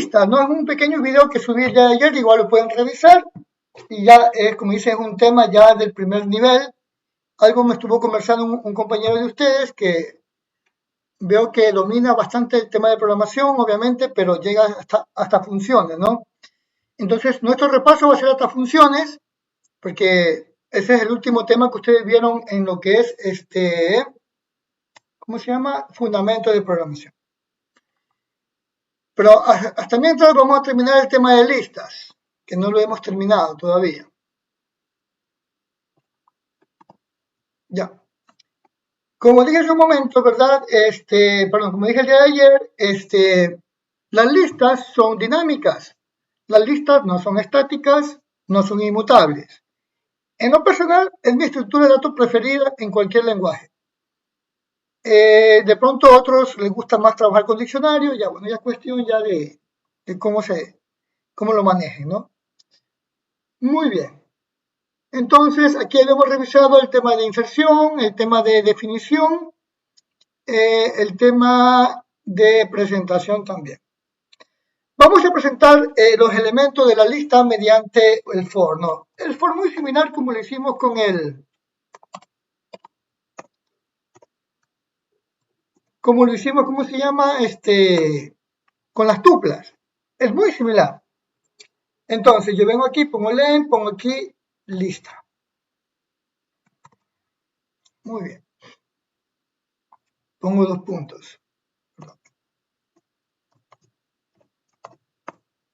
listas, ¿no? Es un pequeño video que subí el día de ayer, igual lo pueden revisar. Y ya, como dice, es un tema ya del primer nivel. Algo me estuvo conversando un compañero de ustedes que veo que domina bastante el tema de programación, obviamente, pero llega hasta funciones, ¿no? Entonces, nuestro repaso va a ser hasta funciones, porque ese es el último tema que ustedes vieron en lo que es ¿cómo se llama? Fundamento de programación. Pero hasta mientras vamos a terminar el tema de listas, que no lo hemos terminado todavía. Ya. Como dije hace un momento, ¿verdad? Como dije el día de ayer, las listas son dinámicas. Las listas no son estáticas, no son inmutables. En lo personal, es mi estructura de datos preferida en cualquier lenguaje. De pronto a otros les gusta más trabajar con diccionario, ya bueno, ya es cuestión ya de cómo lo manejen, ¿no? Muy bien. Entonces, aquí hemos revisado el tema de inserción, el tema de definición, el tema de presentación también. Vamos a presentar los elementos de la lista mediante el for, ¿no? El for muy similar como lo hicimos con ¿cómo se llama? Con las tuplas. Es muy similar. Entonces, yo vengo aquí, pongo len, pongo aquí lista. Muy bien. Pongo 2 puntos.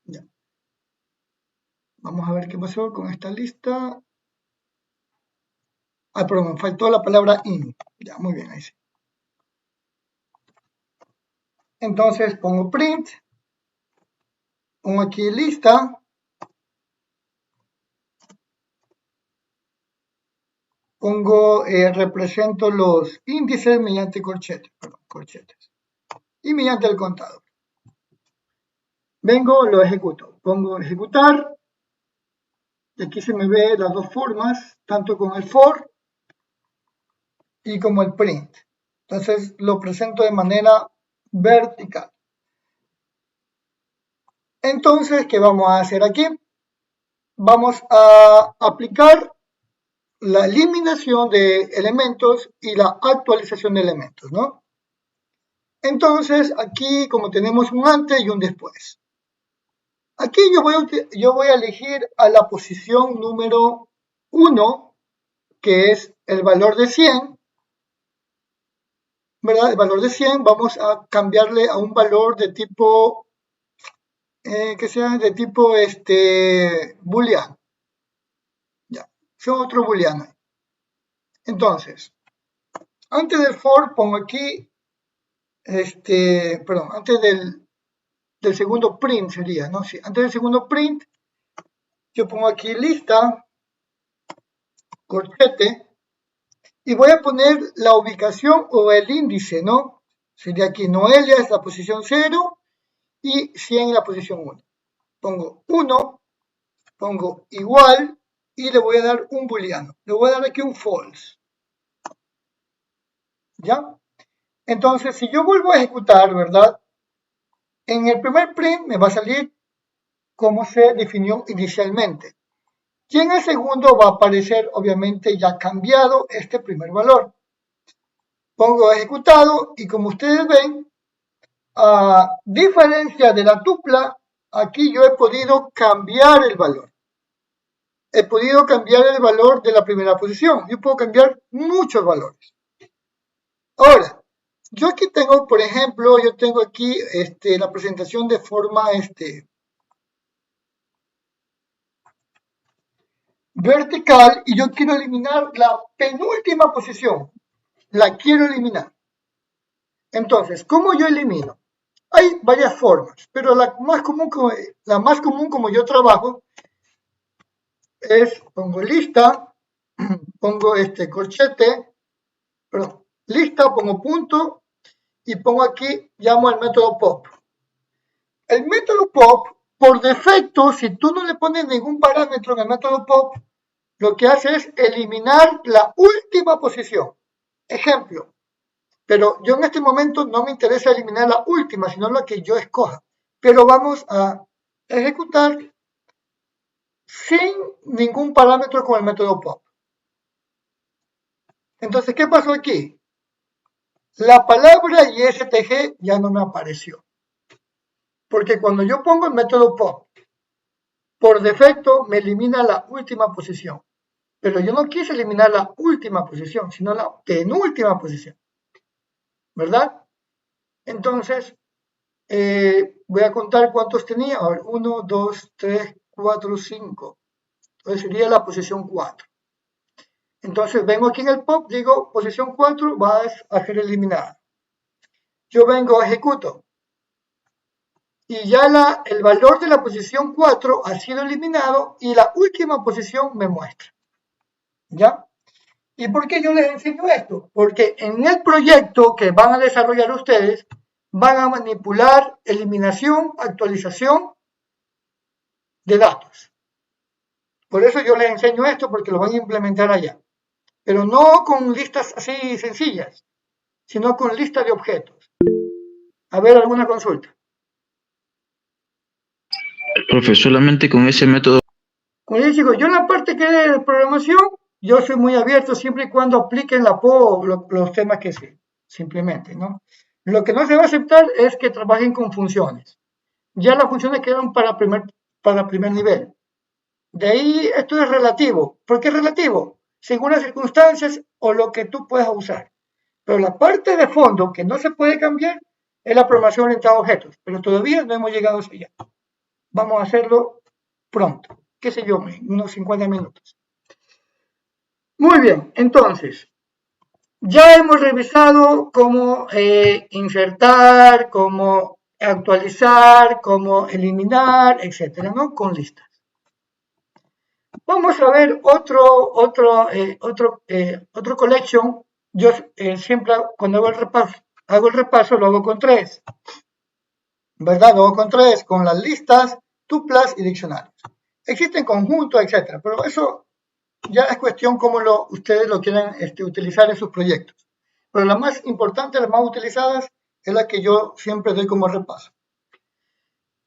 Ya. Vamos a ver qué pasó con esta lista. Ah, perdón, me faltó la palabra in. Ya, muy bien, ahí sí. Entonces pongo print, pongo aquí lista, represento los índices mediante corchetes, y mediante el contador. Vengo, lo ejecuto, pongo ejecutar, y aquí se me ve las dos formas, tanto con el for y como el print. Entonces lo presento de manera vertical. Entonces, ¿qué vamos a hacer aquí? Vamos a aplicar la eliminación de elementos y la actualización de elementos, ¿no? Entonces, aquí como tenemos un antes y un después. Aquí yo voy a elegir a la posición número 1, que es el valor de 100, ¿verdad? El valor de 100 vamos a cambiarle a un valor de tipo, que sea de tipo booleano. Ya, son otro booleano. Entonces, antes del for pongo aquí, antes del segundo print sería, ¿no? Sí, antes del segundo print, yo pongo aquí lista, corchete, y voy a poner la ubicación o el índice, ¿no? Sería aquí Noelia es la posición 0 y 100 en la posición 1. Pongo 1, pongo igual y le voy a dar un booleano. Le voy a dar aquí un false. ¿Ya? Entonces, si yo vuelvo a ejecutar, ¿verdad? En el primer print me va a salir como se definió inicialmente. Y en el segundo va a aparecer, obviamente, ya cambiado este primer valor. Pongo ejecutado y como ustedes ven, a diferencia de la tupla, aquí yo he podido cambiar el valor. He podido cambiar el valor de la primera posición. Yo puedo cambiar muchos valores. Ahora, yo aquí tengo, por ejemplo, yo tengo aquí la presentación de forma vertical y yo quiero eliminar la penúltima posición. La quiero eliminar. Entonces, ¿cómo yo elimino? Hay varias formas, pero la más común como yo trabajo es pongo lista, pongo corchete, perdón, lista, pongo punto y pongo aquí, llamo al método pop. El método pop, por defecto, si tú no le pones ningún parámetro en el método pop, lo que hace es eliminar la última posición. Ejemplo, pero yo en este momento no me interesa eliminar la última, sino la que yo escoja. pero vamos a ejecutar sin ningún parámetro con el método pop. Entonces, ¿qué pasó aquí? La palabra ISTG ya no me apareció. Porque cuando yo pongo el método pop, por defecto me elimina la última posición. Pero yo no quise eliminar la última posición, sino la penúltima posición. ¿Verdad? Entonces, voy a contar cuántos tenía. A ver, 1, 2, 3, 4, 5. Entonces sería la posición 4. Entonces vengo aquí en el pop, digo posición 4 va a ser eliminada. Yo vengo, ejecuto. Y ya el valor de la posición 4 ha sido eliminado y la última posición me muestra. ¿Ya? ¿Y por qué yo les enseño esto? Porque en el proyecto que van a desarrollar ustedes, van a manipular eliminación, actualización de datos. Por eso yo les enseño esto, porque lo van a implementar allá. Pero no con listas así sencillas, sino con listas de objetos. A ver, alguna consulta. Profe, solamente con ese método. Como les digo, yo en la parte que es de programación, yo soy muy abierto siempre y cuando apliquen la PO los temas que sé, simplemente, ¿no? Lo que no se va a aceptar es que trabajen con funciones. Ya las funciones quedan para primer nivel. De ahí esto es relativo. ¿Por qué es relativo? Según las circunstancias o lo que tú puedas usar. Pero la parte de fondo que no se puede cambiar es la programación orientada a objetos. Pero todavía no hemos llegado hacia allá. Vamos a hacerlo pronto. Qué sé yo, en unos 50 minutos. Muy bien, entonces, ya hemos revisado cómo insertar, cómo actualizar, cómo eliminar, etcétera, ¿no? Con listas. Vamos a ver otro collection. Yo siempre cuando hago el repaso lo hago con 3. ¿Verdad? Lo hago con 3, con las listas, tuplas y diccionarios. Existen conjuntos, etcétera, pero eso ya es cuestión cómo ustedes lo quieren utilizar en sus proyectos. Pero la más importante, las más utilizadas, es la que yo siempre doy como repaso.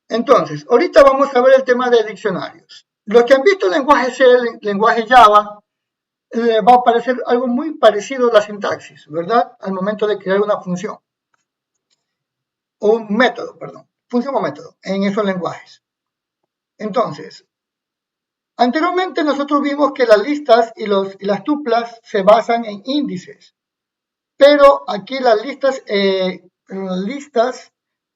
Entonces, ahorita vamos a ver el tema de diccionarios. Los que han visto el lenguaje C, el lenguaje Java, va a aparecer algo muy parecido a la sintaxis, ¿verdad? Al momento de crear una función. O un método, perdón. Función o método en esos lenguajes. Entonces, anteriormente nosotros vimos que las listas y las tuplas se basan en índices. Pero aquí las listas,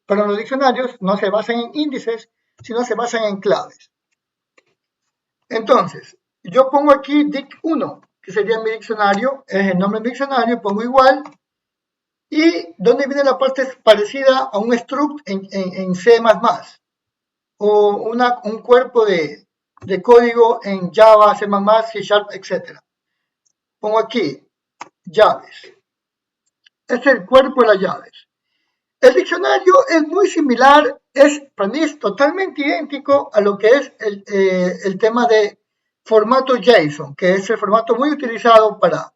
para los diccionarios no se basan en índices, sino se basan en claves. Entonces, yo pongo aquí dic1, que sería mi diccionario, es el nombre de mi diccionario, pongo igual, y donde viene la parte parecida a un struct en C++, o un cuerpo de código en Java, C++, C Sharp, etc. Pongo aquí llaves. Este es el cuerpo de las llaves. El diccionario es muy similar, para mí es totalmente idéntico a lo que es el tema de formato JSON, que es el formato muy utilizado para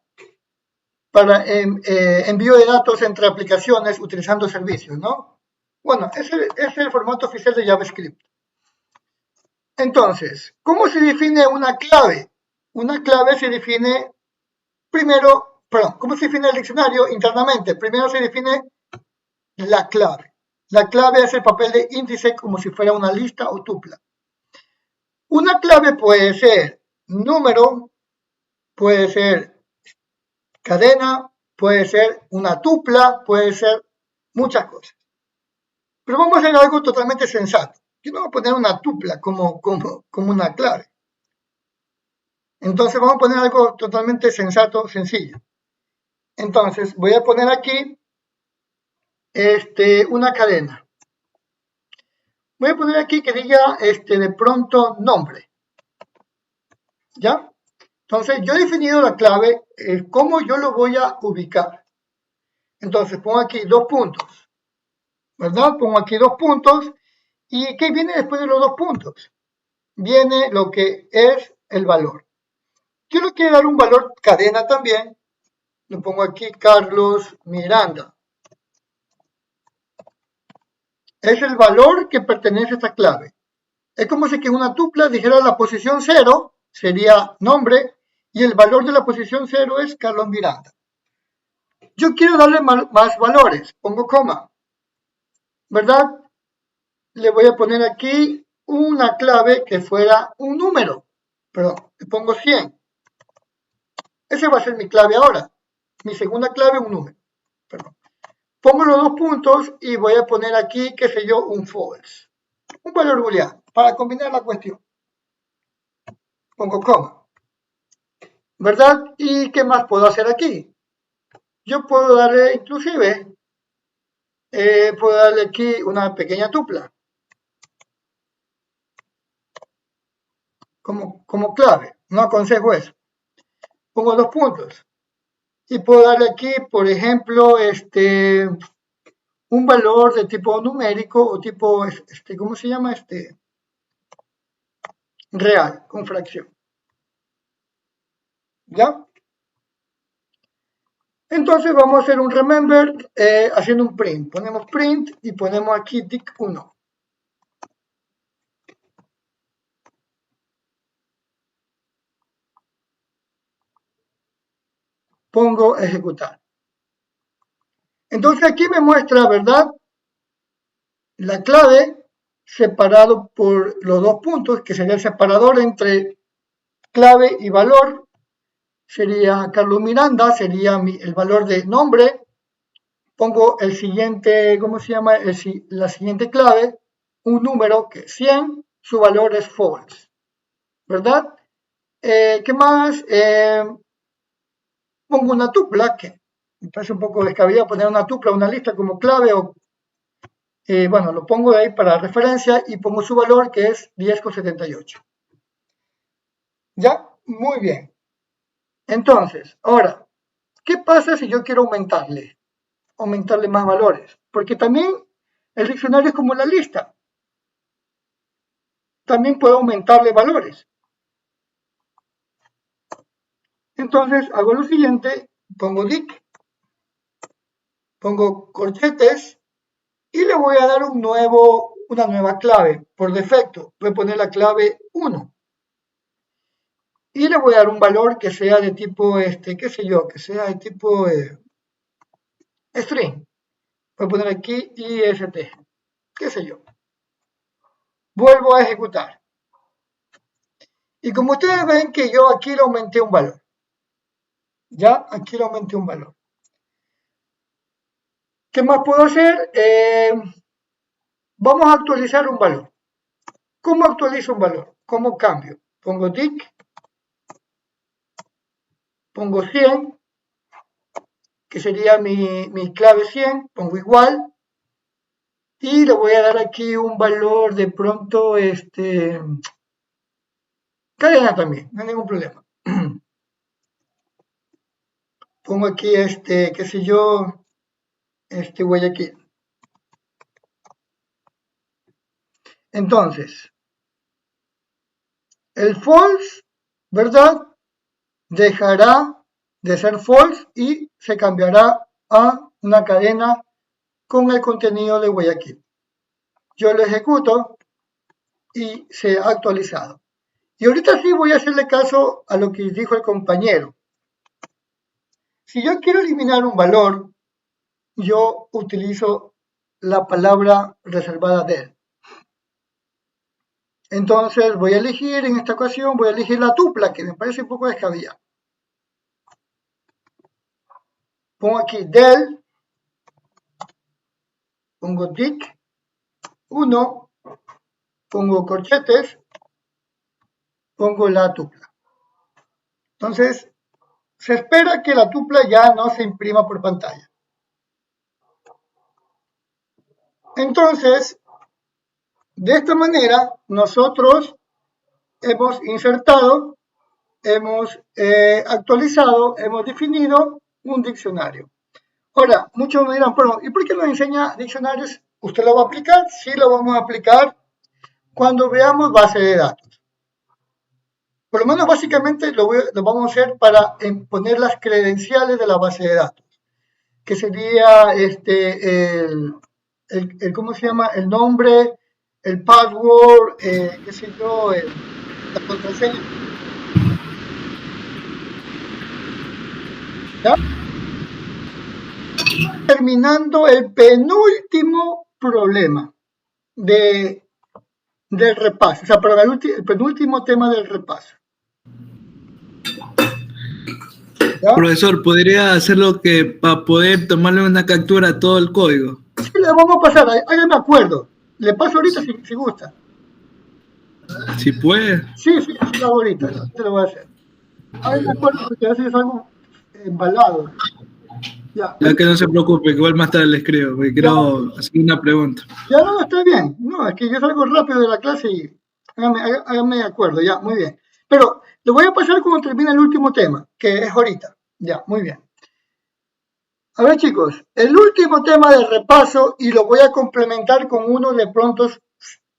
envío de datos entre aplicaciones utilizando servicios, ¿no? Bueno, ese es el formato oficial de JavaScript. Entonces, ¿cómo se define una clave? Una clave se define primero, perdón, ¿cómo se define el diccionario internamente? Primero se define la clave. La clave es el papel de índice como si fuera una lista o tupla. Una clave puede ser número, puede ser cadena, puede ser una tupla, puede ser muchas cosas. Pero vamos a hacer algo totalmente sensato. Yo no voy a poner una tupla como una clave. Entonces vamos a poner algo totalmente sensato, sencillo. Entonces voy a poner aquí una cadena. Voy a poner aquí que diga de pronto nombre. ¿Ya? Entonces yo he definido la clave, cómo yo lo voy a ubicar. Entonces pongo aquí 2 puntos. ¿Verdad? Pongo aquí 2 puntos. ¿Y qué viene después de los 2 puntos? Viene lo que es el valor. Yo le quiero dar un valor cadena también. Le pongo aquí Carlos Miranda. es el valor que pertenece a esta clave. Es como si que en una tupla dijera la posición 0, sería nombre, y el valor de la posición 0 es Carlos Miranda. Yo quiero darle más valores, pongo coma, ¿verdad? Le voy a poner aquí una clave que fuera un número, perdón, le pongo 100. Esa va a ser mi clave ahora. Mi segunda clave, un número. Perdón. Pongo los dos puntos y voy a poner aquí, qué sé yo, un false. Un valor booleano para combinar la cuestión. Pongo coma. ¿Verdad? ¿Y qué más puedo hacer aquí? Yo puedo darle, inclusive, puedo darle aquí una pequeña tupla. Como clave. No aconsejo eso. Pongo dos puntos. Y puedo darle aquí, por ejemplo, un valor de tipo numérico o tipo, ¿cómo se llama? Real, con fracción. ¿Ya? Entonces vamos a hacer un remember haciendo un print. Ponemos print y ponemos aquí dict1. Pongo ejecutar. Entonces aquí me muestra, ¿verdad? La clave separado por los dos puntos, que sería el separador entre clave y valor. Sería Carlos Miranda, sería el valor de nombre. Pongo el siguiente, ¿cómo se llama? La siguiente clave, un número que es 100, su valor es false, ¿verdad? ¿Qué más? Pongo una tupla, que me parece un poco descabellado poner una tupla, una lista como clave, o bueno, lo pongo ahí para referencia y pongo su valor que es 10,78. ¿Ya? Muy bien. Entonces, ahora, ¿qué pasa si yo quiero aumentarle más valores? Porque también el diccionario es como la lista. También puedo aumentarle valores. Entonces hago lo siguiente, pongo dic, pongo corchetes y le voy a dar una nueva clave por defecto. Voy a poner la clave 1. Y le voy a dar un valor que sea de tipo, qué sé yo, que sea de tipo string. Voy a poner aquí IST, qué sé yo. Vuelvo a ejecutar. Y como ustedes ven que yo aquí le aumenté un valor. Ya, aquí le aumenté un valor. ¿Qué más puedo hacer? Vamos a actualizar un valor. ¿Cómo actualizo un valor? ¿Cómo cambio? Pongo dic, pongo 100, que sería mi clave 100, pongo igual, y le voy a dar aquí un valor de pronto, cadena también, no hay ningún problema. Pongo aquí, qué sé yo, Guayaquil. Entonces, el false, ¿verdad? Dejará de ser false y se cambiará a una cadena con el contenido de Guayaquil. Yo lo ejecuto y se ha actualizado. Y ahorita sí voy a hacerle caso a lo que dijo el compañero. Si yo quiero eliminar un valor, yo utilizo la palabra reservada del. Entonces voy a elegir, en esta ocasión, voy a elegir la tupla, que me parece un poco descabellada. Pongo aquí del, pongo dic 1, pongo corchetes, pongo la tupla. Entonces, se espera que la tupla ya no se imprima por pantalla. Entonces, de esta manera, nosotros hemos insertado, hemos actualizado, hemos definido un diccionario. Ahora, muchos me dirán, bueno, ¿y por qué nos enseña diccionarios? ¿Usted lo va a aplicar? Sí, lo vamos a aplicar cuando veamos base de datos. Por lo menos básicamente lo vamos a hacer para poner las credenciales de la base de datos, que sería ¿cómo se llama? El nombre, el password, qué sé yo, la contraseña. ¿Ya? Terminando el penúltimo problema de, del repaso, o sea, para el penúltimo tema del repaso. ¿Ya? Profesor, ¿podría hacerlo que para poder tomarle una captura a todo el código? Sí, le vamos a pasar, ahí me acuerdo. Le paso ahorita si gusta. Si puede. Sí, lo hago ahorita, te lo voy a hacer. Ahí me acuerdo porque a veces es algo embalado. Ya, Ya que no se preocupe, que igual más tarde le escribo, porque ya, quiero hacer una pregunta. ya no, está bien. No, es que yo salgo rápido de la clase y hágame de acuerdo, ya, muy bien. Pero le voy a pasar cuando termine el último tema, que es ahorita. Ya, muy bien. A ver, chicos, el último tema de repaso y lo voy a complementar con uno de pronto,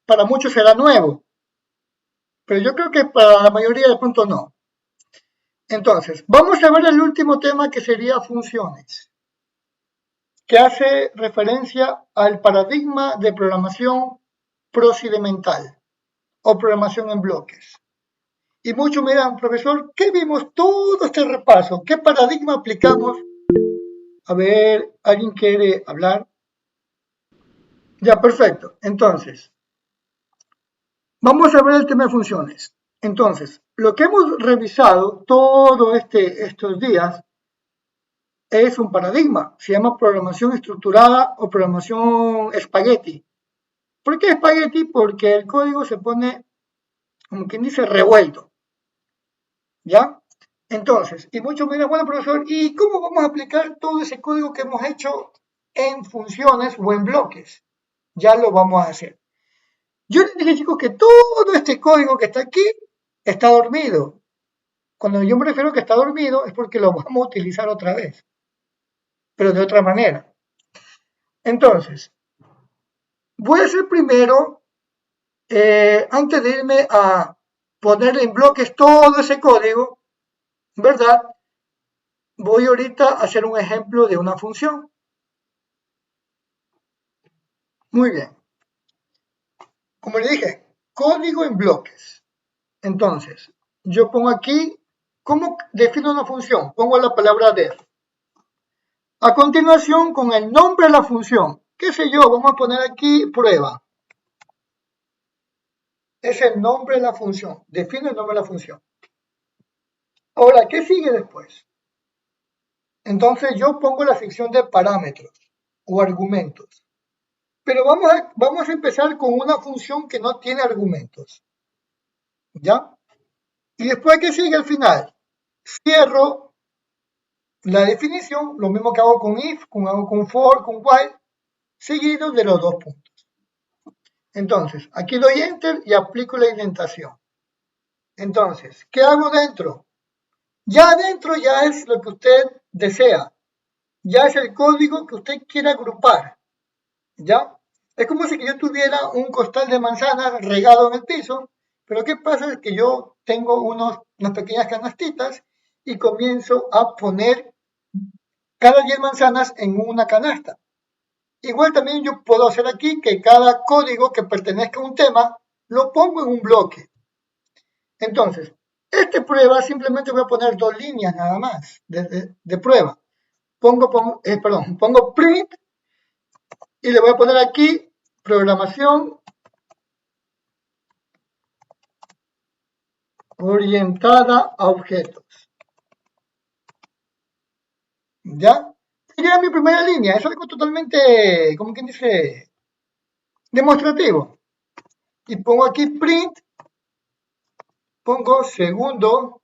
para muchos será nuevo, pero yo creo que para la mayoría de pronto no. Entonces, vamos a ver el último tema que sería funciones, que hace referencia al paradigma de programación procedimental o programación en bloques. Y muchos me dirán, profesor, ¿qué vimos todo este repaso? ¿Qué paradigma aplicamos? A ver, ¿alguien quiere hablar? Ya, perfecto. Entonces, vamos a ver el tema de funciones. Entonces, lo que hemos revisado todos estos días es un paradigma. Se llama programación estructurada o programación espagueti. ¿Por qué espagueti? Porque el código se pone, como quien dice, revuelto. ¿Ya? Entonces, y muchos me dirán, bueno, profesor, ¿y cómo vamos a aplicar todo ese código que hemos hecho en funciones o en bloques? Ya lo vamos a hacer. Yo les dije, chicos, que todo este código que está aquí está dormido. Cuando yo me refiero a que está dormido es porque lo vamos a utilizar otra vez, pero de otra manera. Entonces, voy a hacer primero, antes de irme a poner en bloques todo ese código, ¿verdad? Voy ahorita a hacer un ejemplo de una función. Muy bien. Como le dije, código en bloques. Entonces, yo pongo aquí, ¿cómo defino una función? Pongo la palabra def. A continuación, con el nombre de la función, qué sé yo, vamos a poner aquí prueba. Es el nombre de la función. Defino el nombre de la función. Ahora, ¿qué sigue después? Entonces yo pongo la sección de parámetros o argumentos. Pero vamos a empezar con una función que no tiene argumentos. ¿Ya? Y después, ¿qué sigue al final? Cierro la definición, lo mismo que hago con if, hago con for, con while, seguido de los dos puntos. Entonces, aquí doy enter y aplico la indentación. Entonces, ¿qué hago dentro? Ya adentro ya es lo que usted desea. Ya es el código que usted quiere agrupar. ¿Ya? Es como si yo tuviera un costal de manzanas regado en el piso, pero ¿qué pasa? Es que yo tengo unas pequeñas canastitas y comienzo a poner cada 10 manzanas en una canasta. Igual también yo puedo hacer aquí que cada código que pertenezca a un tema lo pongo en un bloque. Entonces, esta prueba simplemente voy a poner dos líneas nada más de prueba. Pongo print y le voy a poner aquí programación orientada a objetos. ¿Ya? Sería mi primera línea. Es algo totalmente, como quien dice, demostrativo. Y pongo aquí print, pongo segundo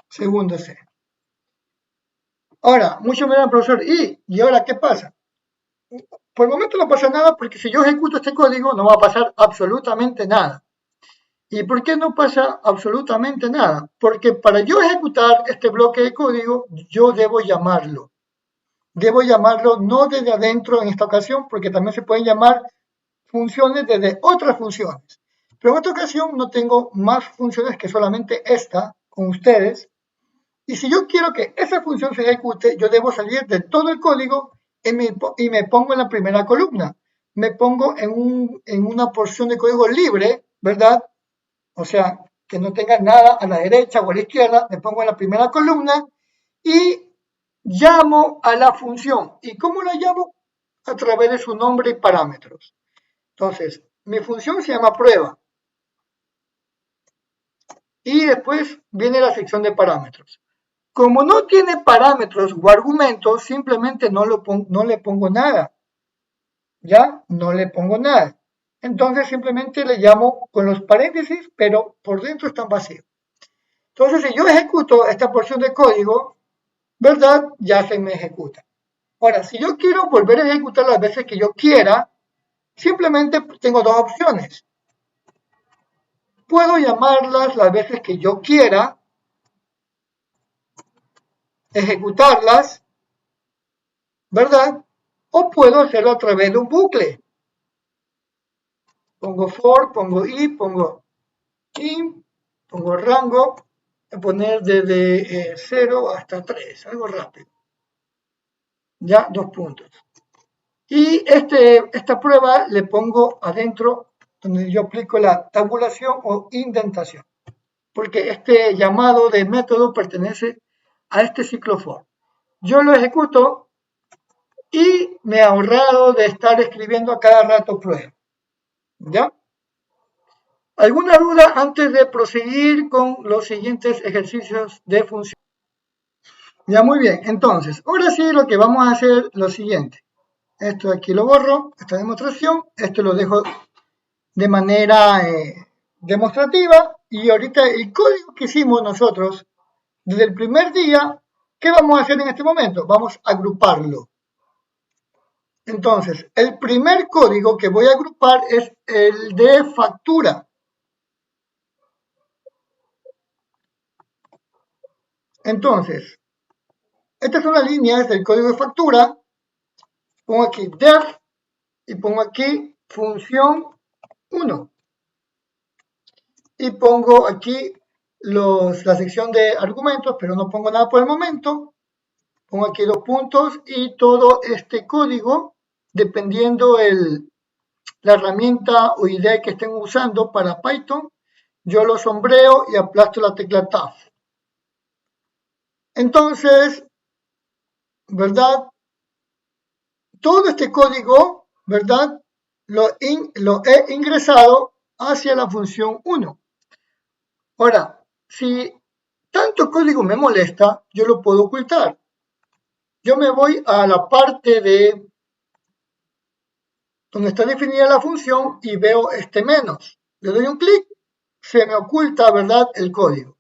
C. Ahora, muchos me dirán, profesor, ¿y ahora qué pasa? Por el momento no pasa nada porque si yo ejecuto este código no va a pasar absolutamente nada. ¿Y por qué no pasa absolutamente nada? Porque para yo ejecutar este bloque de código, yo debo llamarlo. Debo llamarlo no desde adentro en esta ocasión, porque también se pueden llamar funciones desde otras funciones. Pero en esta ocasión no tengo más funciones que solamente esta con ustedes. Y si yo quiero que esa función se ejecute, yo debo salir de todo el código y me pongo en la primera columna. Me pongo en una porción de código libre, ¿verdad? O sea, que no tenga nada a la derecha o a la izquierda. Me pongo en la primera columna y llamo a la función. ¿Y cómo la llamo? A través de su nombre y parámetros. Entonces, mi función se llama prueba. Y después viene la sección de parámetros. Como no tiene parámetros o argumentos, simplemente no le pongo nada. ¿Ya? No le pongo nada. Entonces simplemente le llamo con los paréntesis, pero por dentro están vacíos. Entonces, si yo ejecuto esta porción de código, ¿verdad? Ya se me ejecuta. Ahora, si yo quiero volver a ejecutar las veces que yo quiera, simplemente tengo dos opciones. Puedo llamarlas las veces que yo quiera, ejecutarlas, ¿verdad? O puedo hacerlo a través de un bucle. Pongo for, pongo i, pongo in, pongo rango, voy a poner desde 0 hasta 3, algo rápido. Ya, 2 puntos. Y esta prueba le pongo adentro donde yo aplico la tabulación o indentación, porque este llamado de método pertenece a este ciclo for. Yo lo ejecuto y me he ahorrado de estar escribiendo a cada rato prueba. ¿Ya? ¿Alguna duda antes de proseguir con los siguientes ejercicios de función? Ya, muy bien. Entonces, ahora sí lo que vamos a hacer es lo siguiente. Esto de aquí lo borro, esta demostración. Esto lo dejo de manera demostrativa. Y ahorita el código que hicimos nosotros desde el primer día, ¿qué vamos a hacer en este momento? Vamos a agruparlo. Entonces, el primer código que voy a agrupar es el de factura. Entonces, estas son las líneas del código de factura. Pongo aquí def y pongo aquí función 1. Y pongo aquí la sección de argumentos, pero no pongo nada por el momento. Pongo aquí 2 puntos y todo este código, dependiendo la herramienta o idea que estén usando para Python, yo lo sombreo y aplasto la tecla Tab. Entonces, ¿verdad? Todo este código, ¿verdad? Lo he ingresado hacia la función 1. Ahora, si tanto código me molesta, yo lo puedo ocultar. Yo me voy a la parte de donde está definida la función y veo este menos. Le doy un clic, se me oculta, ¿verdad?, el código.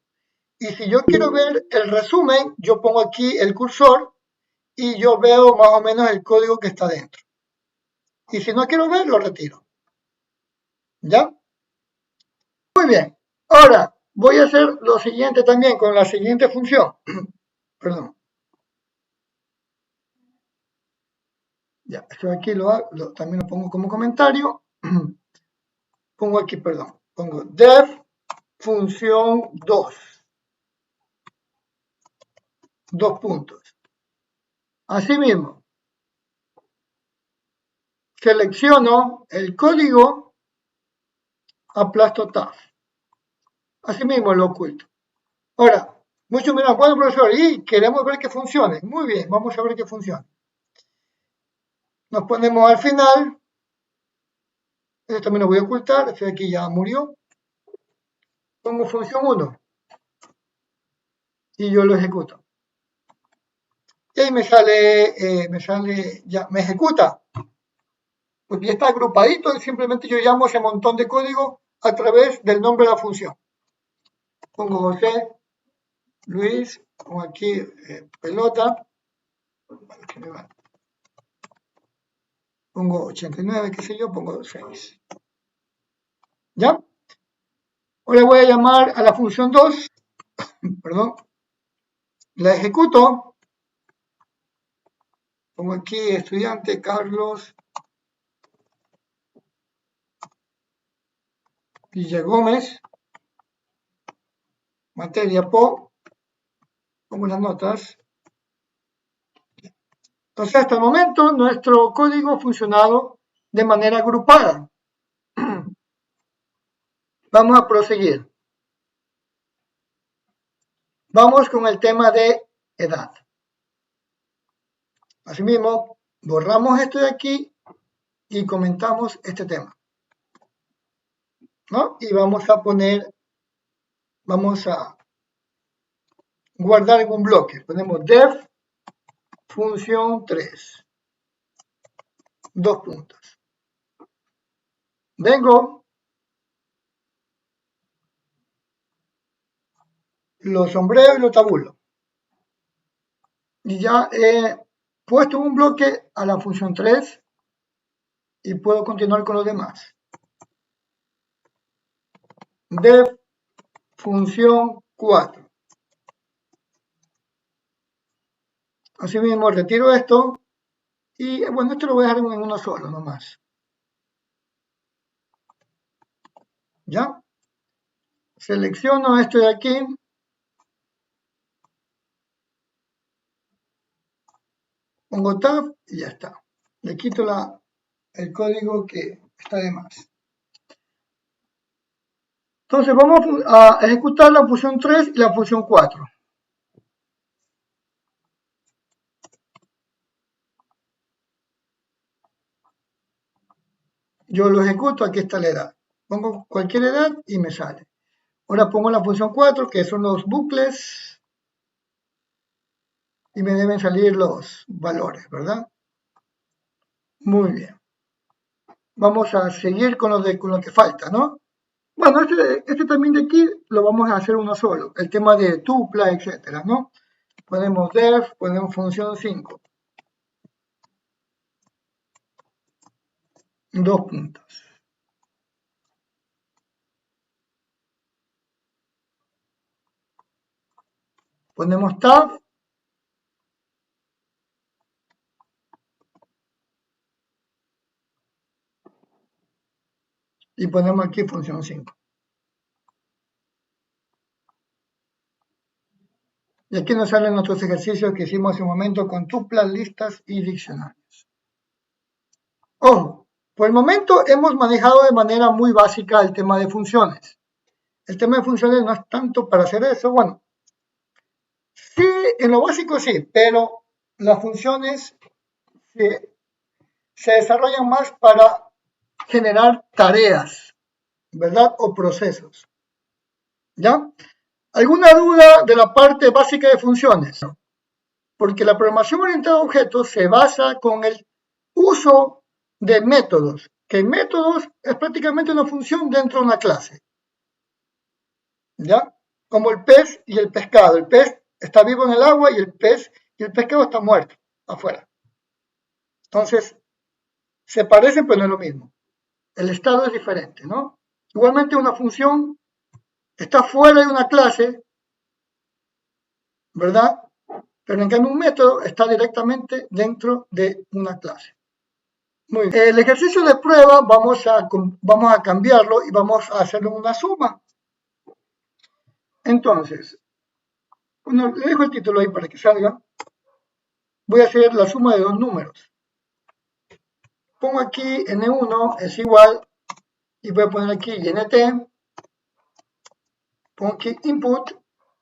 Y si yo quiero ver el resumen, yo pongo aquí el cursor y yo veo más o menos el código que está dentro. Y si no quiero ver, lo retiro. ¿Ya? Muy bien. Ahora, voy a hacer lo siguiente también con la siguiente función. Perdón. Ya, esto aquí también lo pongo como comentario. Pongo aquí, perdón. Pongo def función 2. 2 puntos. Asimismo, selecciono el código, aplasto Tab. Asimismo lo oculto. Ahora, muchos me dirán, bueno, profesor, y queremos ver que funcione. Muy bien, vamos a ver que funcione. Nos ponemos al final. Este también lo voy a ocultar. Este de aquí ya murió. Pongo función 1. Y yo lo ejecuto. Y ahí me sale, ya me ejecuta. Pues ya está agrupadito y simplemente yo llamo ese montón de código a través del nombre de la función. Pongo José, Luis, pongo aquí pelota. Pongo 89, qué sé yo, pongo 6. ¿Ya? Ahora voy a llamar a la función 2. Perdón. La ejecuto. Pongo aquí estudiante Carlos Villa Gómez. Materia PO. Pongo las notas. Entonces, hasta el momento, nuestro código ha funcionado de manera agrupada. Vamos a proseguir. Vamos con el tema de edad. Asimismo, borramos esto de aquí y comentamos este tema, ¿no? Y vamos a guardar en un bloque. Ponemos def función 3. 2 puntos. Vengo, lo sombreo y lo tabulo. Y ya he puesto un bloque a la función 3 y puedo continuar con los demás. Def función 4. Asimismo, retiro esto y bueno, esto lo voy a dejar en uno solo nomás. ¿Ya? Selecciono esto de aquí. Pongo tab y ya está. Le quito el código que está de más. Entonces vamos a ejecutar la función 3 y la función 4. Yo lo ejecuto, aquí está la edad. Pongo cualquier edad y me sale. Ahora pongo la función 4, que son los bucles. Y me deben salir los valores, ¿verdad? Muy bien. Vamos a seguir con lo que falta, ¿no? Bueno, este también de aquí lo vamos a hacer uno solo. El tema de tupla, etcétera, ¿no? Ponemos def, ponemos función 5. 2 puntos. Ponemos tab. Y ponemos aquí función 5. Y aquí nos salen nuestros ejercicios que hicimos hace un momento con tuplas, listas y diccionarios. Ojo, por el momento hemos manejado de manera muy básica el tema de funciones. El tema de funciones no es tanto para hacer eso, bueno, sí, en lo básico sí, pero las funciones se desarrollan más para generar tareas, ¿verdad? O procesos. ¿Ya? ¿Alguna duda de la parte básica de funciones? Porque la programación orientada a objetos se basa con el uso de métodos, que métodos es prácticamente una función dentro de una clase. ¿Ya? Como el pez y el pescado. El pez está vivo en el agua y el pescado está muerto afuera. Entonces, se parecen, pero no es lo mismo. El estado es diferente, ¿no? Igualmente una función está fuera de una clase, ¿verdad? Pero en cambio un método está directamente dentro de una clase. Muy bien. El ejercicio de prueba vamos a cambiarlo y vamos a hacerlo en una suma. Entonces, bueno, le dejo el título ahí para que salga. Voy a hacer la suma de dos números. Pongo aquí n1 es igual y voy a poner aquí int. Pongo aquí input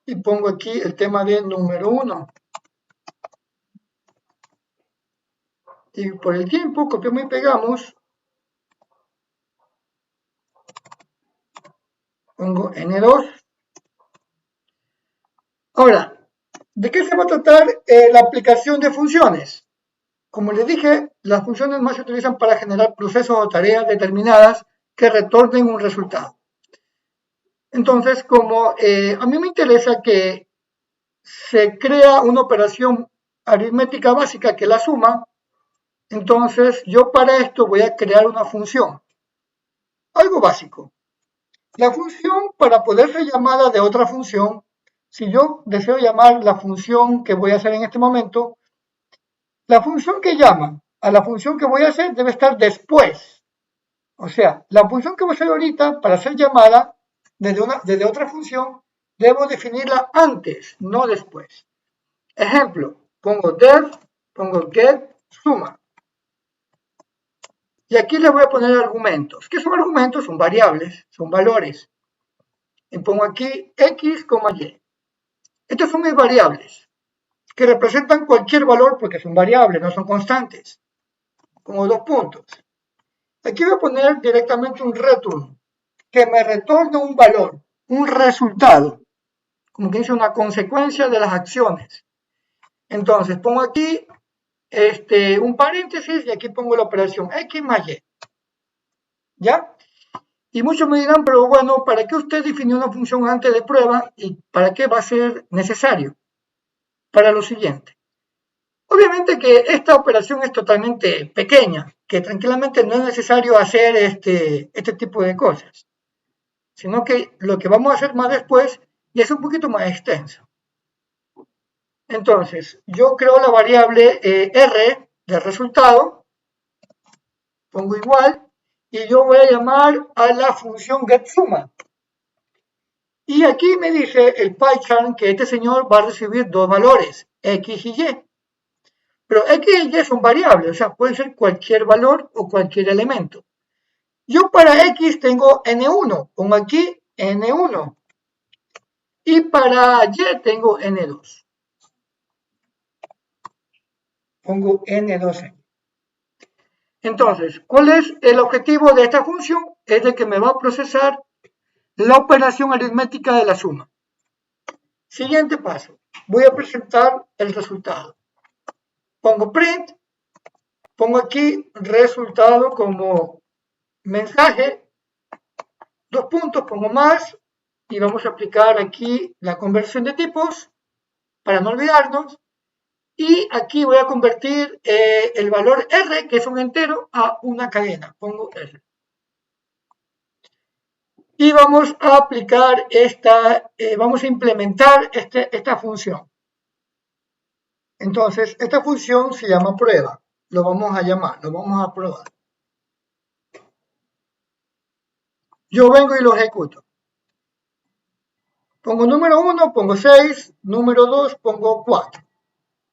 y pongo aquí el tema de número 1. Y por el tiempo copiamos y pegamos. Pongo n2. Ahora, ¿de qué se va a tratar la aplicación de funciones? Como les dije, las funciones más se utilizan para generar procesos o tareas determinadas que retornen un resultado. Entonces, como a mí me interesa que se crea una operación aritmética básica que es la suma, entonces yo para esto voy a crear una función. Algo básico. La función, para poder ser llamada de otra función, si yo deseo llamar la función que voy a hacer en este momento, la función que llama a la función que voy a hacer debe estar después. O sea, la función que voy a hacer ahorita, para ser llamada desde otra función, debo definirla antes, no después. Ejemplo, pongo def pongo get suma. Y aquí le voy a poner argumentos. ¿Qué son argumentos? Son variables, son valores. Y pongo aquí x, y. Estas son mis variables, que representan cualquier valor porque son variables, no son constantes. Como 2 puntos. Aquí voy a poner directamente un return, que me retorne un valor, un resultado, como que dice una consecuencia de las acciones. Entonces pongo aquí un paréntesis y aquí pongo la operación x más y. ¿Ya? Y muchos me dirán, pero bueno, ¿para qué usted definió una función antes de prueba y para qué va a ser necesario? Para lo siguiente. Obviamente que esta operación es totalmente pequeña, que tranquilamente no es necesario hacer este tipo de cosas, sino que lo que vamos a hacer más después ya es un poquito más extenso. Entonces, yo creo la variable r del resultado, pongo igual, y yo voy a llamar a la función getSumma. Y aquí me dice el PyCharm que este señor va a recibir dos valores, x y y. Pero x y y son variables, o sea, puede ser cualquier valor o cualquier elemento. Yo para x tengo n1, pongo aquí n1. Y para y tengo n2. Pongo n2. Entonces, ¿cuál es el objetivo de esta función? Es de que me va a procesar la operación aritmética de la suma. Siguiente paso. Voy a presentar el resultado. Pongo print. Pongo aquí resultado como mensaje. 2 puntos, pongo más. Y vamos a aplicar aquí la conversión de tipos para no olvidarnos. Y aquí voy a convertir el valor r, que es un entero, a una cadena. Pongo r. Y vamos a aplicar vamos a implementar esta función. Entonces, esta función se llama prueba. Lo vamos a llamar, lo vamos a probar. Yo vengo y lo ejecuto. Pongo número 1, pongo 6, número 2, pongo 4.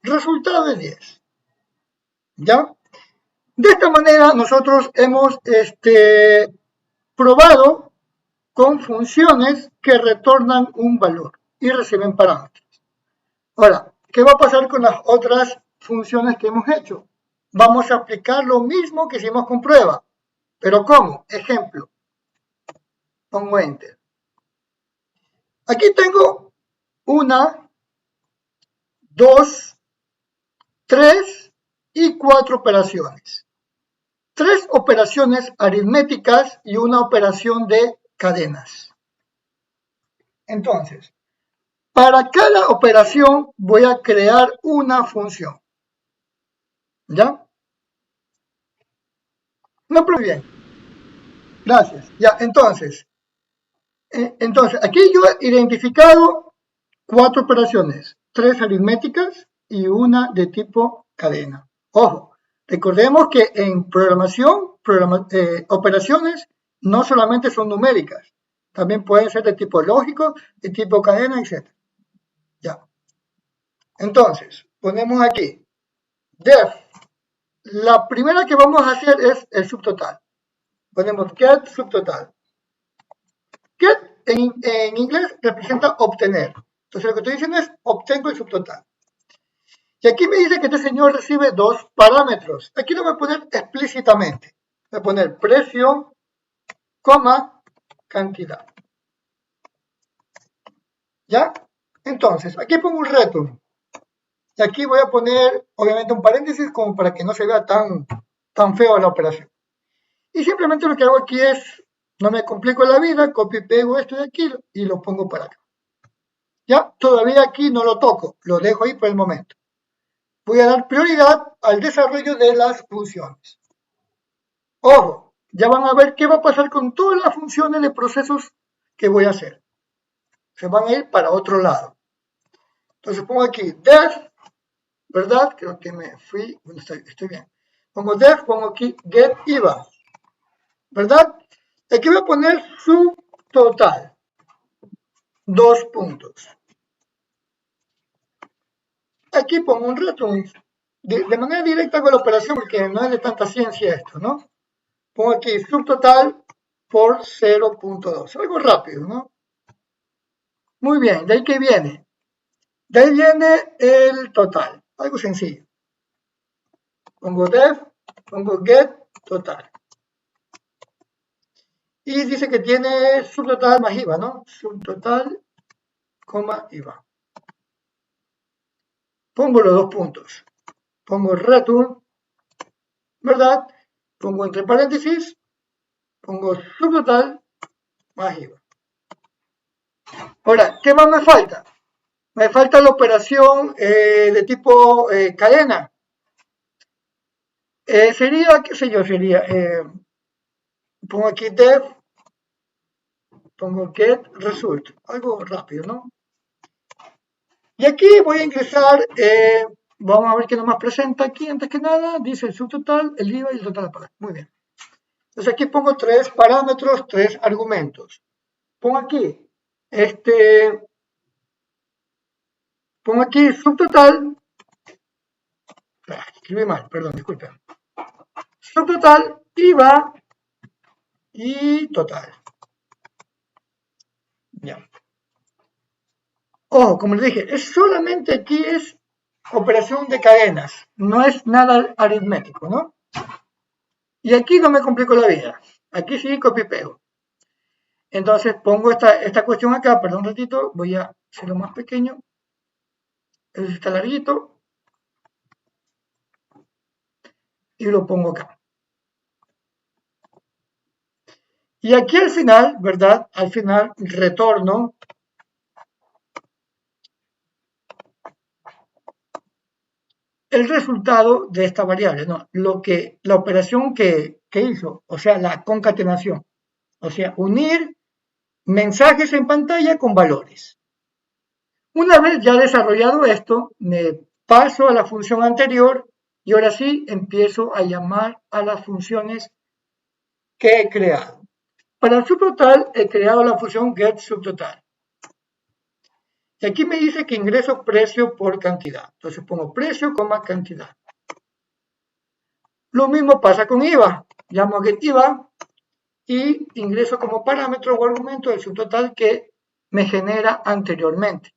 Resultado de 10. ¿Ya? De esta manera nosotros hemos probado con funciones que retornan un valor y reciben parámetros. Ahora, ¿qué va a pasar con las otras funciones que hemos hecho? Vamos a aplicar lo mismo que hicimos con prueba. ¿Pero cómo? Ejemplo. Pongo Enter. Aquí tengo 1, 2, 3 y 4 operaciones. 3 operaciones aritméticas y una operación de cadenas. Entonces, para cada operación voy a crear una función. ¿Ya? No, pero bien. Gracias. Ya, entonces, aquí yo he identificado 4 operaciones, 3 aritméticas y una de tipo cadena. Ojo, recordemos que en programación, operaciones no solamente son numéricas, también pueden ser de tipo lógico, de tipo cadena, etc. Ya. Entonces, ponemos aquí, def. La primera que vamos a hacer es el subtotal. Ponemos get subtotal. Get en inglés representa obtener. Entonces lo que estoy diciendo es obtengo el subtotal. Y aquí me dice que este señor recibe 2 parámetros. Aquí lo voy a poner explícitamente. Voy a poner precio, coma, cantidad. ¿Ya? Entonces, aquí pongo un return. Y aquí voy a poner, obviamente, un paréntesis como para que no se vea tan feo la operación. Y simplemente lo que hago aquí es, no me complico la vida, copio y pego esto de aquí y lo pongo para acá. Ya, todavía aquí no lo toco, lo dejo ahí por el momento. Voy a dar prioridad al desarrollo de las funciones. Ojo, ya van a ver qué va a pasar con todas las funciones de procesos que voy a hacer. Se van a ir para otro lado. Entonces pongo aquí def, ¿verdad? Creo que me fui, bueno, estoy bien. Pongo def, pongo aquí get IVA, ¿verdad? Aquí voy a poner subtotal. 2 puntos. Aquí pongo un return. de manera directa con la operación, porque no es de tanta ciencia esto, ¿no? Pongo aquí subtotal por 0.2, algo rápido, ¿no? Muy bien, ¿de ahí qué viene? De ahí viene el total, algo sencillo. Pongo def, pongo get total. Y dice que tiene subtotal más IVA, ¿no? Subtotal, coma, IVA. Pongo los dos puntos. Pongo return, ¿verdad? Pongo entre paréntesis, pongo subtotal más IVA. Ahora, ¿qué más me falta? Me falta la operación de tipo cadena. Sería, qué sé yo, sería, pongo aquí def, pongo get result, algo rápido, ¿no? Y aquí voy a ingresar, vamos a ver qué nomás presenta aquí, antes que nada, dice el subtotal, el IVA y el total a pagar. Muy bien. Entonces aquí pongo tres parámetros, tres argumentos. Pongo aquí, pongo aquí subtotal, escribí mal, perdón, disculpen. Subtotal, IVA y total. Ya. Ojo, como les dije, es solamente aquí es operación de cadenas, no es nada aritmético, ¿no? Y aquí no me complico la vida, aquí sí copio y pego. Entonces pongo esta cuestión acá, perdón un ratito, voy a hacerlo más pequeño. Eso está larguito. Y lo pongo acá. Y aquí al final, ¿verdad? Al final retorno el resultado de esta variable, ¿no? La operación que hizo, o sea, la concatenación. O sea, unir mensajes en pantalla con valores. Una vez ya desarrollado esto, me paso a la función anterior y ahora sí empiezo a llamar a las funciones que he creado. Para el subtotal he creado la función getSubtotal. Y aquí me dice que ingreso precio por cantidad. Entonces pongo precio, cantidad. Lo mismo pasa con IVA. Llamo a getIVA y ingreso como parámetro o argumento el subtotal que me genera anteriormente.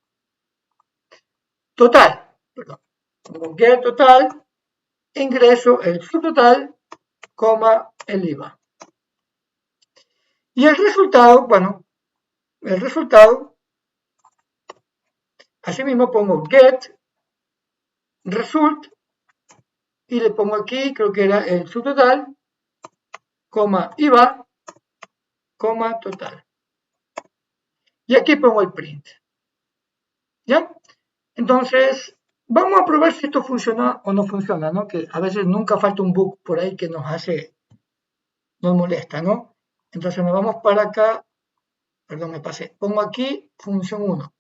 Total, perdón. Pongo getTotal, ingreso el subtotal, el IVA. Y el resultado, bueno, el resultado, asimismo pongo get result y le pongo aquí, creo que era el subtotal, IVA, total. Y aquí pongo el print. ¿Ya? Entonces, vamos a probar si esto funciona o no funciona, ¿no? Que a veces nunca falta un bug por ahí que nos molesta, ¿no? Entonces nos vamos para acá, perdón, me pasé. Pongo aquí función 1.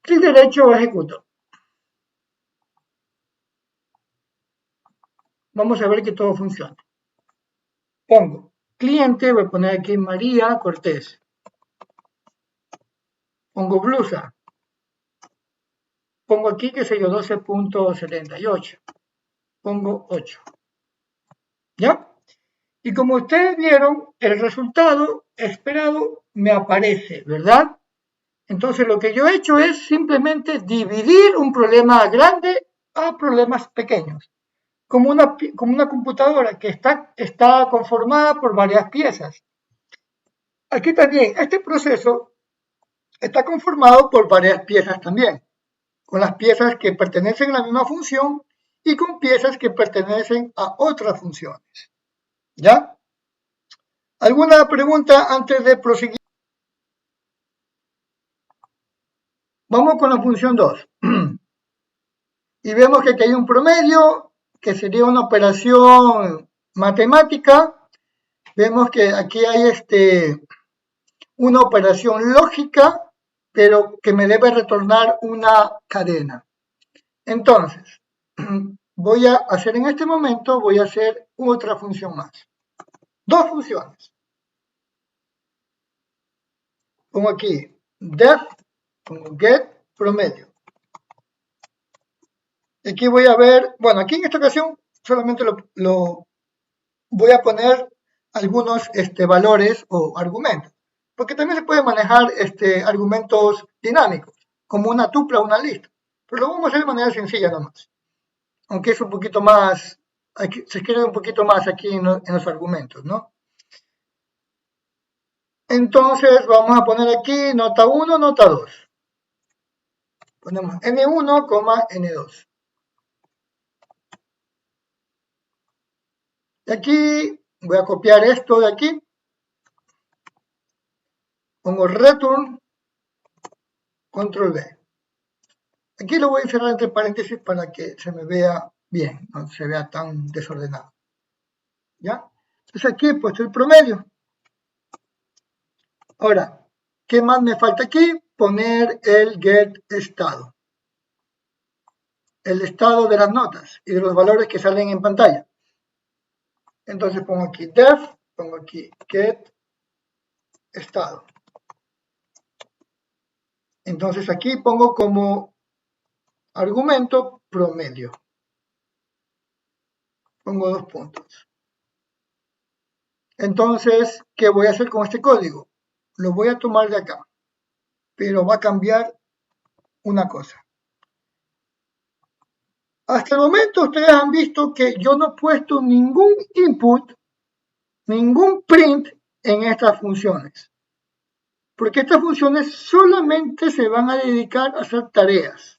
Clic derecho, ejecuto. Vamos a ver que todo funciona. Pongo cliente, voy a poner aquí María Cortés. Pongo blusa. Pongo aquí, qué sé yo, 12.78. Pongo 8. ¿Ya? Y como ustedes vieron, el resultado esperado me aparece, ¿verdad? Entonces lo que yo he hecho es simplemente dividir un problema grande a problemas pequeños. Como una computadora que está conformada por varias piezas. Aquí también, este proceso está conformado por varias piezas también, con las piezas que pertenecen a la misma función y con piezas que pertenecen a otras funciones. ¿Ya? ¿Alguna pregunta antes de proseguir? Vamos con la función 2. Y vemos que aquí hay un promedio, que sería una operación matemática. Vemos que aquí hay una operación lógica, pero que me debe retornar una cadena. Entonces, voy a hacer en este momento, voy a hacer otra función más. Dos funciones. Pongo aquí def, pongo get promedio. Aquí voy a ver, bueno, aquí en esta ocasión solamente lo voy a poner algunos valores o argumentos, porque también se puede manejar argumentos dinámicos, como una tupla o una lista, pero lo vamos a hacer de manera sencilla nomás, aunque es un poquito más, aquí, se escribe un poquito más aquí en los argumentos, ¿no? Entonces vamos a poner aquí nota 1, nota 2. Ponemos N1, N2. Y aquí voy a copiar esto de aquí. Pongo return, control V. Aquí lo voy a encerrar entre paréntesis para que se me vea bien, no se vea tan desordenado. ¿Ya? Entonces aquí he puesto el promedio. Ahora, ¿qué más me falta aquí? Poner el get estado. El estado de las notas y de los valores que salen en pantalla. Entonces pongo aquí def, pongo aquí get estado. Entonces aquí pongo como argumento promedio. Pongo 2 puntos. Entonces, ¿qué voy a hacer con este código? Lo voy a tomar de acá, pero va a cambiar una cosa. Hasta el momento ustedes han visto que yo no he puesto ningún input, ningún print en estas funciones. Porque estas funciones solamente se van a dedicar a hacer tareas,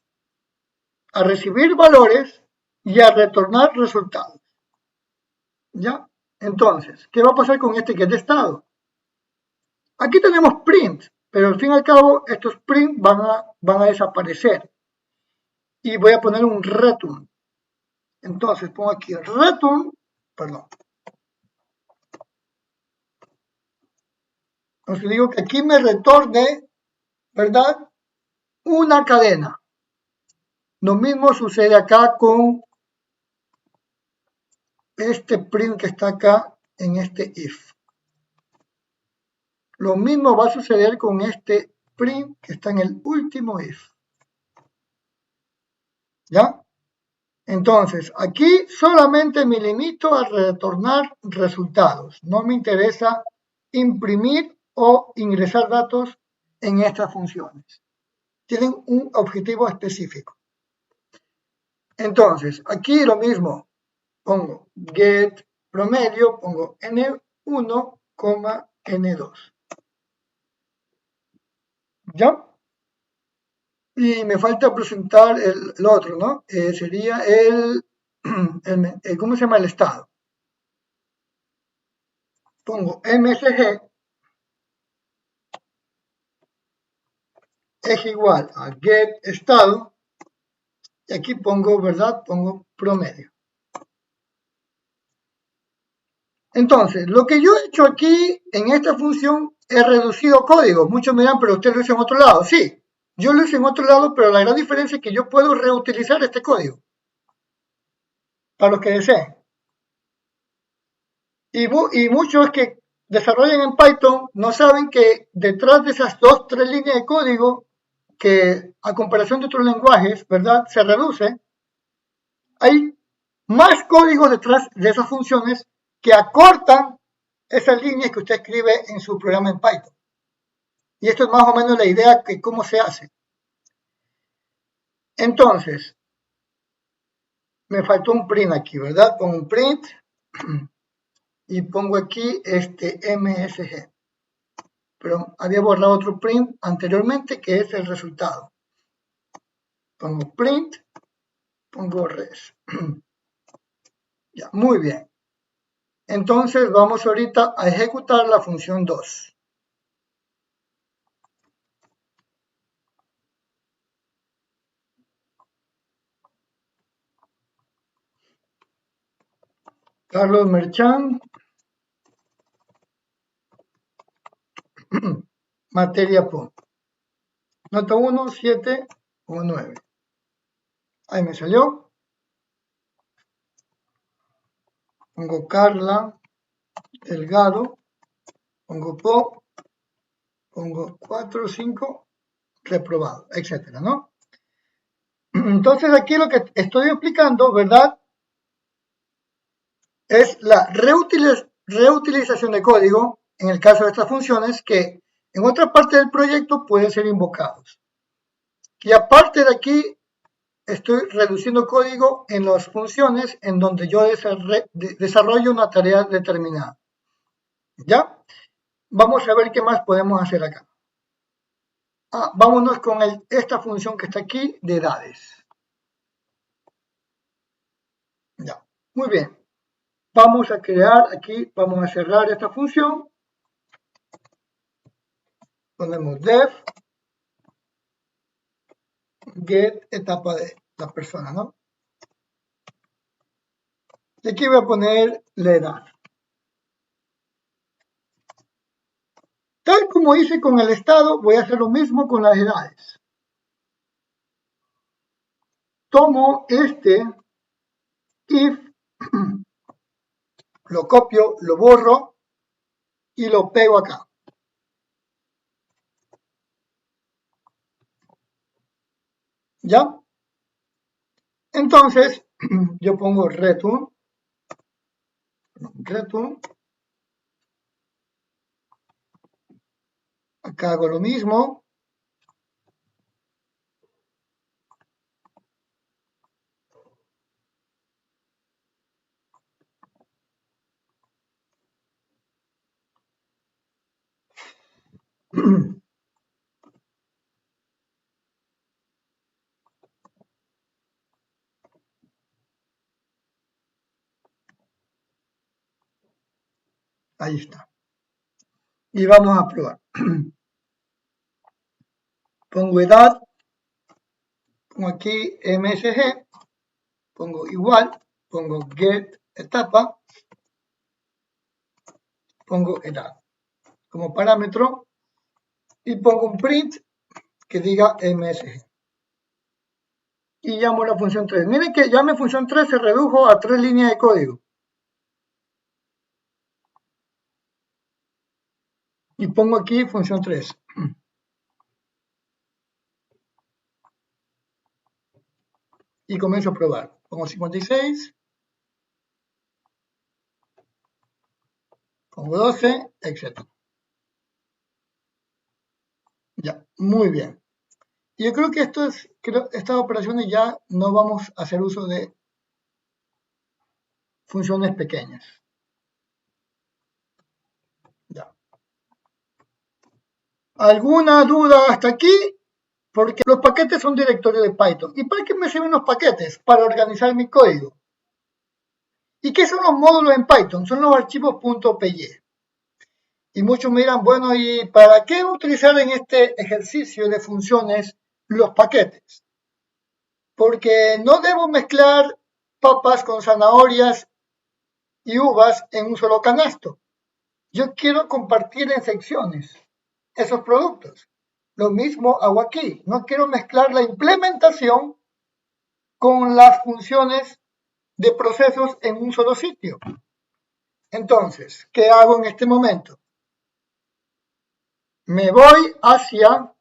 a recibir valores y a retornar resultados. ¿Ya? Entonces, ¿qué va a pasar con este get estado? Aquí tenemos print, pero al fin y al cabo estos print van a desaparecer. Y voy a poner un return. Entonces pongo aquí return, perdón. Entonces digo que aquí me retorne, ¿verdad? Una cadena. Lo mismo sucede acá con este print que está acá en este if. Lo mismo va a suceder con este print que está en el último if. ¿Ya? Entonces, aquí solamente me limito a retornar resultados. No me interesa imprimir o ingresar datos en estas funciones. Tienen un objetivo específico. Entonces, aquí lo mismo. Pongo get promedio, pongo N1, N2. ¿Ya? Y me falta presentar el otro, ¿no? Sería ¿cómo se llama? El estado. Pongo MSG es igual a get estado y aquí pongo, ¿verdad? Pongo promedio. Entonces, lo que yo he hecho aquí en esta función es reducido código. Muchos me dirán, pero usted lo hizo en otro lado. Sí, yo lo hice en otro lado, pero la gran diferencia es que yo puedo reutilizar este código para los que deseen. Y muchos que desarrollan en Python no saben que detrás de esas 2, 3 líneas de código, que a comparación de otros lenguajes, ¿verdad? Se reduce, hay más códigos detrás de esas funciones que acortan esas líneas que usted escribe en su programa en Python. Y esto es más o menos la idea de cómo se hace. Entonces, me faltó un print aquí, ¿verdad? Pongo un print y pongo aquí MSG. Pero había borrado otro print anteriormente que es el resultado. Pongo print, pongo res. Ya, muy bien. Entonces vamos ahorita a ejecutar la función 2. Carlos Merchán, materia punto. Nota 1, 7 o 9. Ahí me salió. Pongo Carla Delgado, pongo PO, pongo 4, 5, reprobado, etcétera, ¿no? Entonces aquí lo que estoy explicando, ¿verdad? Es la reutilización de código en el caso de estas funciones que en otra parte del proyecto pueden ser invocados. Y aparte de aquí, estoy reduciendo código en las funciones en donde yo desarrollo una tarea determinada. ¿Ya? Vamos a ver qué más podemos hacer acá. Vámonos con esta función que está aquí de edades. Ya, muy bien. Vamos a crear aquí, vamos a cerrar esta función. Ponemos def get etapa de la persona, ¿no? Y aquí voy a poner la edad. Tal como hice con el estado, voy a hacer lo mismo con las edades. Tomo este if, lo copio, lo borro y lo pego acá. ¿Ya? Entonces, yo pongo return, acá hago lo mismo. Ahí está. Y vamos a probar. Pongo edad, pongo aquí msg, pongo igual, pongo get etapa, pongo edad como parámetro y pongo un print que diga msg. Y llamo la función 3. Miren que ya mi función 3 se redujo a 3 líneas de código. Y pongo aquí función 3. Y comienzo a probar. Pongo 56. Pongo 12, etc. Ya, muy bien. Y yo creo que estas operaciones ya no vamos a hacer uso de funciones pequeñas. Ya. ¿Alguna duda hasta aquí? Porque los paquetes son directorios de Python. ¿Y para qué me sirven los paquetes? Para organizar mi código. ¿Y qué son los módulos en Python? Son los archivos .py. Y muchos me dirán, bueno, ¿y para qué utilizar en este ejercicio de funciones los paquetes? Porque no debo mezclar papas con zanahorias y uvas en un solo canasto. Yo quiero compartir en secciones esos productos. Lo mismo hago aquí. No quiero mezclar la implementación con las funciones de procesos en un solo sitio. Entonces, ¿qué hago en este momento? Me voy hacia,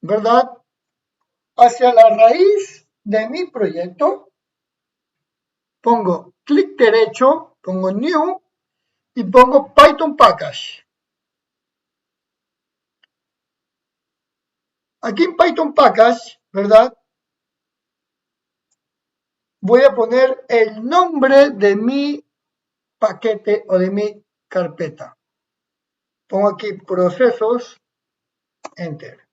¿verdad? Hacia la raíz de mi proyecto. Pongo clic derecho, pongo New y pongo Python Package. Aquí en Python Package, ¿verdad? Voy a poner el nombre de mi paquete o de mi carpeta. Pongo aquí procesos, enter.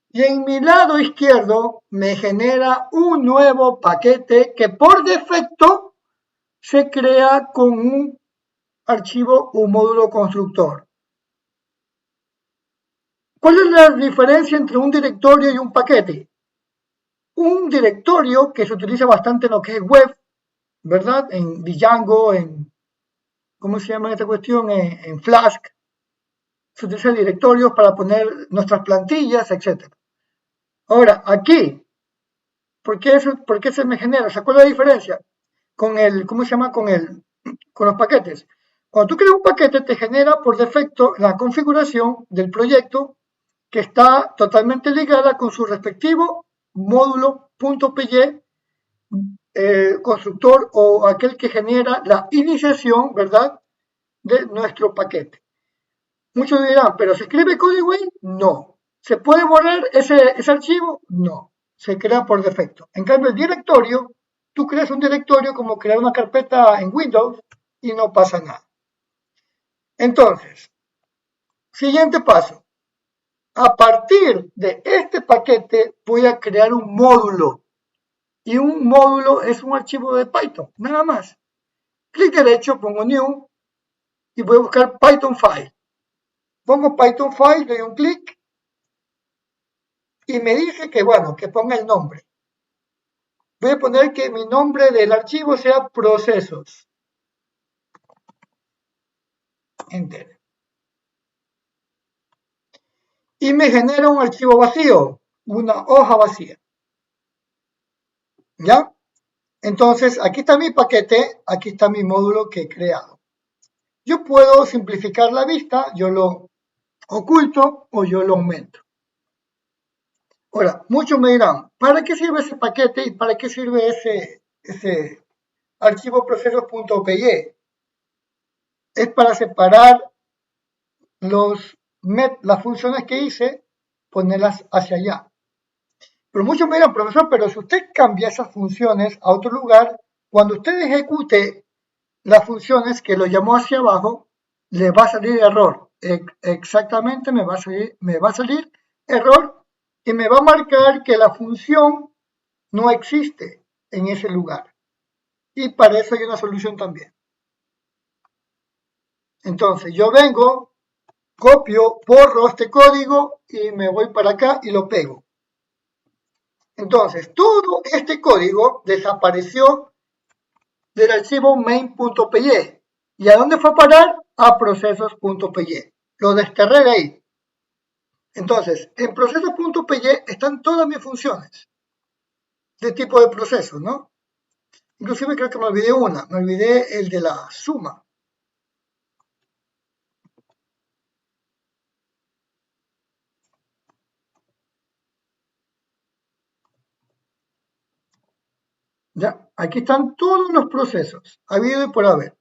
Y en mi lado izquierdo me genera un nuevo paquete que por defecto se crea con un archivo, un módulo constructor. ¿Cuál es la diferencia entre un directorio y un paquete? Un directorio que se utiliza bastante en lo que es web, ¿verdad? En Django, ¿cómo se llama esta cuestión? En Flask. Se utilizan directorios para poner nuestras plantillas, etc. Ahora, aquí, ¿por qué se me genera? ¿Se acuerda la diferencia? Con ¿cómo se llama? Con los paquetes. Cuando tú creas un paquete, te genera por defecto la configuración del proyecto que está totalmente ligada con su respectivo módulo.py, constructor o aquel que genera la iniciación, ¿verdad?, de nuestro paquete. Muchos dirán, ¿pero se escribe código ahí? No. ¿Se puede borrar ese archivo? No. Se crea por defecto. En cambio, el directorio, tú creas un directorio como crear una carpeta en Windows y no pasa nada. Entonces, siguiente paso. A partir de este paquete voy a crear un módulo. Y un módulo es un archivo de Python, nada más. Clic derecho, pongo New y voy a buscar Python File. Pongo Python File, doy un clic y me dice que, bueno, que ponga el nombre. Voy a poner que mi nombre del archivo sea procesos. Enter. Y me genera un archivo vacío, una hoja vacía. ¿Ya? Entonces, aquí está mi paquete, aquí está mi módulo que he creado. Yo puedo simplificar la vista, yo lo oculto o yo lo aumento. Ahora, muchos me dirán, ¿para qué sirve ese paquete y para qué sirve ese archivo procesos.py? Es para separar las funciones que hice, ponerlas hacia allá. Pero muchos me dirán, profesor, pero si usted cambia esas funciones a otro lugar, cuando usted ejecute las funciones que lo llamó hacia abajo, le va a salir error. Exactamente me va a salir error y me va a marcar que la función no existe en ese lugar. Y para eso hay una solución también. Entonces yo vengo, copio, borro este código y me voy para acá y lo pego. Entonces todo este código desapareció del archivo main.py. ¿Y a dónde fue a parar? A procesos.py. Lo desterré de ahí. Entonces, en procesos.py están todas mis funciones de tipo de proceso, ¿no? Inclusive creo que me olvidé una, me olvidé el de la suma. Ya, aquí están todos los procesos, habido y por haber.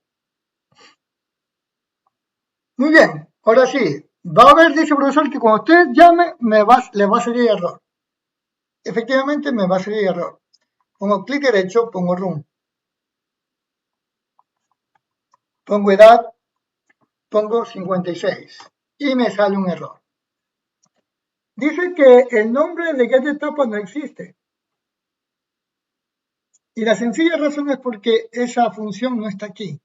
Muy bien, ahora sí, va a haber, dice el profesor, que cuando usted llame, le va a salir error. Efectivamente, me va a salir error. Pongo clic derecho, pongo run. Pongo edad, pongo 56 y me sale un error. Dice que el nombre de getEtapa no existe. Y la sencilla razón es porque esa función no está aquí.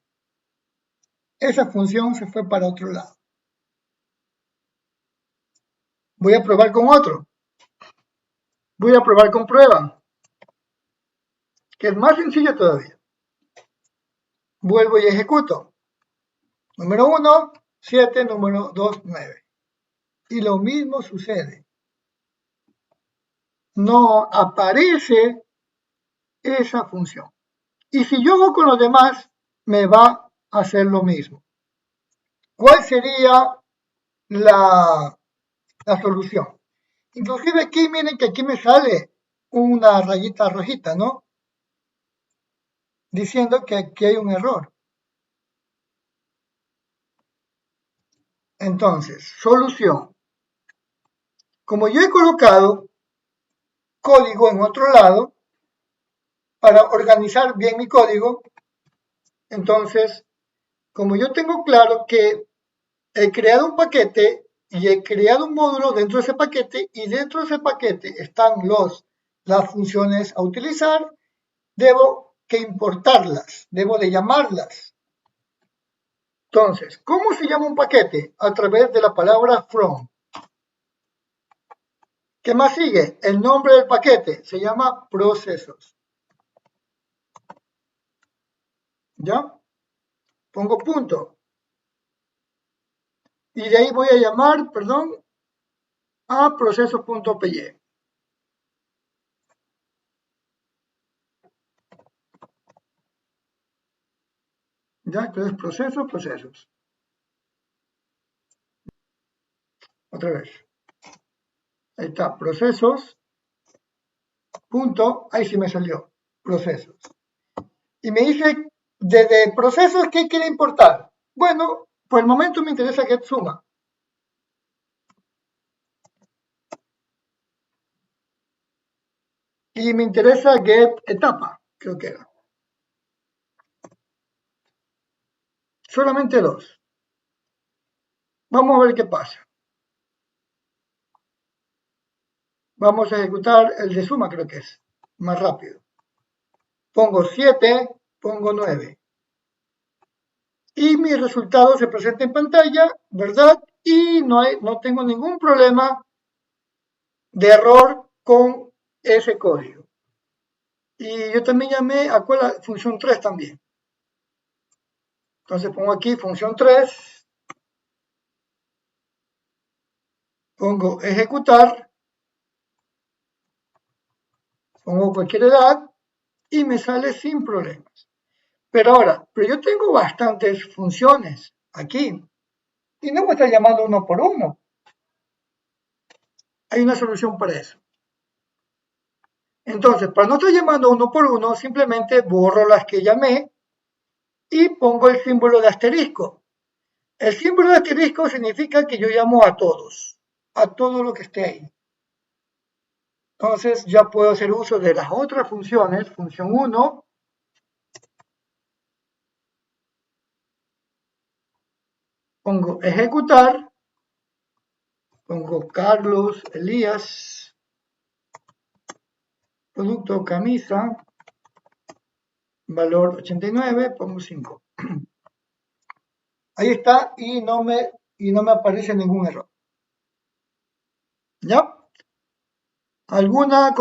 Esa función se fue para otro lado. Voy a probar con otro. Voy a probar con prueba, que es más sencilla todavía. Vuelvo y ejecuto. Número 1, 7, número 2, 9. Y lo mismo sucede. No aparece esa función. Y si yo hago con los demás, me va a hacer lo mismo. ¿Cuál sería la solución? Inclusive aquí, miren que aquí me sale una rayita rojita, ¿no? Diciendo que aquí hay un error. Entonces, solución. Como yo he colocado código en otro lado, para organizar bien mi código, entonces, como yo tengo claro que he creado un paquete y he creado un módulo dentro de ese paquete y dentro de ese paquete están las funciones a utilizar, debo que importarlas, debo de llamarlas. Entonces, ¿cómo se llama un paquete? A través de la palabra from. ¿Qué más sigue? El nombre del paquete se llama procesos. ¿Ya? Pongo punto. Y de ahí voy a llamar, perdón, a procesos.py. Ya, entonces procesos. Otra vez. Ahí está, procesos, punto, ahí sí me salió, procesos. Y me dice, desde procesos, ¿qué quiere importar? Bueno, por el momento me interesa getSuma. Y me interesa getEtapa, creo que era. Solamente dos. Vamos a ver qué pasa. Vamos a ejecutar el de suma, creo que es más rápido. Pongo 7, pongo 9. Y mi resultado se presenta en pantalla, ¿verdad? Y no tengo ningún problema de error con ese código. Y yo también llamé a cuál función 3 también. Entonces pongo aquí función 3, pongo ejecutar, pongo cualquier edad y me sale sin problemas. Pero yo tengo bastantes funciones aquí y no me está llamando uno por uno. Hay una solución para eso. Entonces, para no estar llamando uno por uno, simplemente borro las que llamé y pongo el símbolo de asterisco. El símbolo de asterisco significa que yo llamo a todo lo que esté ahí. Entonces ya puedo hacer uso de las otras funciones, función 1, pongo ejecutar, pongo Carlos Elías, producto camisa, valor 89, pongo 5. Ahí está y no me aparece ningún error. ¿Ya? ¿Alguna